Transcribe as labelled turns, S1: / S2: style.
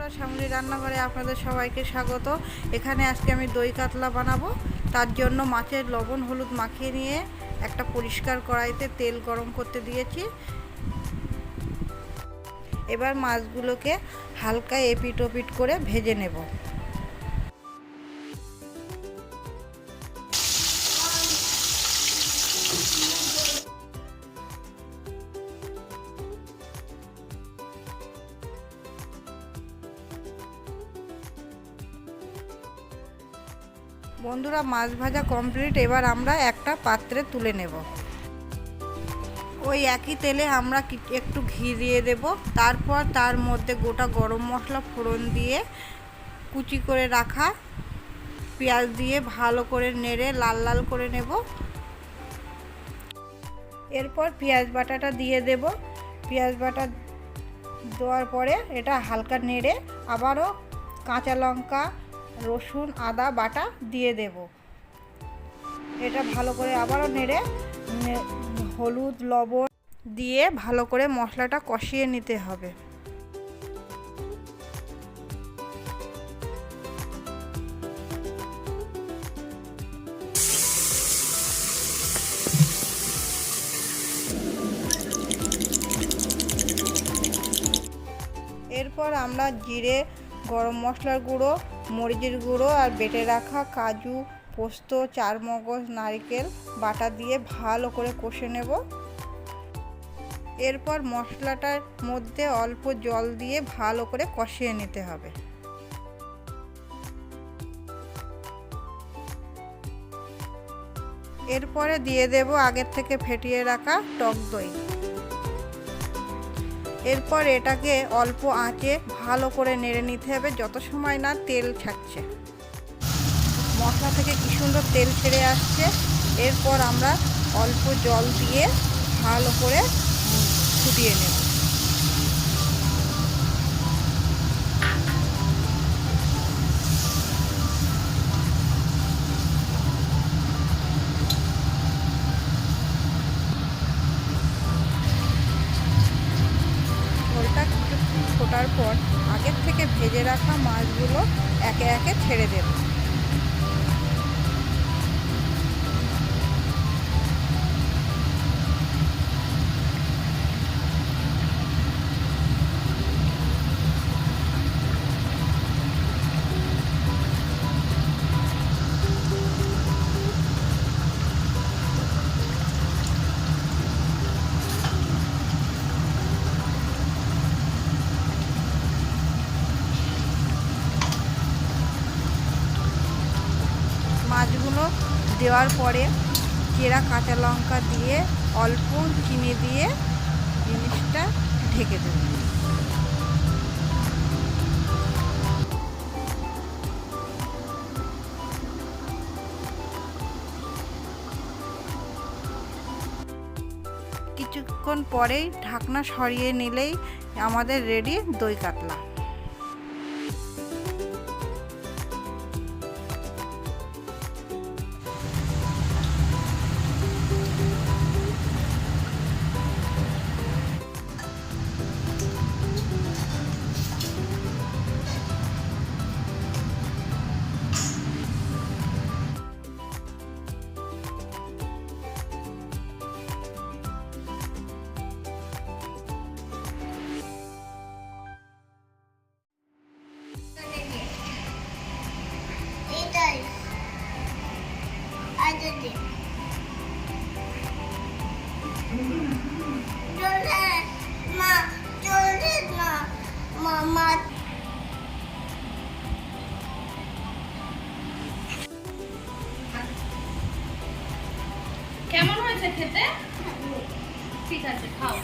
S1: বন্ধুরা, শ্যামলী রান্নাঘরে আপনাদের সবাইকে স্বাগত। এখানে আজকে আমি দই কাতলা বানাবো। তার জন্য মাছের লবণ হলুদ মাখিয়ে নিয়ে একটা পরিষ্কার কড়াইতে তেল গরম করতে দিয়েছি। এবার মাছগুলোকে হালকা এপিট ওপিট করে ভেজে নেব। বন্ধুরা, মাছ ভাজা কমপ্লিট। এবার আমরা একটা পাত্রে তুলে নেব। ওই একই তেলে আমরা একটু ঘি দিয়ে দেব। তারপর তার মধ্যে গোটা গরম মশলা ফোড়ন দিয়ে কুচি করে রাখা পেঁয়াজ দিয়ে ভালো করে নেড়ে লাল লাল করে নেব। এরপর পেঁয়াজ বাটাটা দিয়ে দেব। পেঁয়াজ বাটা দেওয়ার পরে এটা হালকা নেড়ে আবারও কাঁচা লঙ্কা রসুন আদা বাটা দিয়ে দেব। এটা ভালো করে আবারও নেড়ে হলুদ লবণ দিয়ে ভালো করে মশলাটা কষিয়ে নিতে হবে। এরপর আমরা জিরে গরম মশলার গুঁড়ো মরিচের গুঁড়ো আর বেটে রাখা কাজু পোস্ত চারমগজ নারকেল বাটা দিয়ে ভালো করে কষে নেব। এরপর মশলাটার মধ্যে অল্প জল দিয়ে ভালো করে কষিয়ে নিতে হবে। এরপরে দিয়ে দেব আগের থেকে ফেটিয়ে রাখা টক দই। এরপর এটাকে অল্প আঁচে ভালো করে নেড়ে নিতে হবে যত সময় না তেল ছাড়ছে। মশলা থেকে কি সুন্দর তেল ছেড়ে আসছে। এরপর আমরা অল্প জল দিয়ে ভালো করে ফুটিয়ে নেব। ঝোলটা কিছু ফোটার পর আগের থেকে ভেজে রাখা মাছগুলো একে একে ছেড়ে দেব। মাছগুলো দেওয়ার পরে চেরা কাঁচা লঙ্কা দিয়ে অল্প চিনি দিয়ে জিনিসটা ঢেকে দেব। কিছুক্ষণ পরেই ঢাকনা সরিয়ে নিলেই আমাদের রেডি দই কাতলা।
S2: কেমন হয়েছে খেতে? ঠিক আছে, খাও।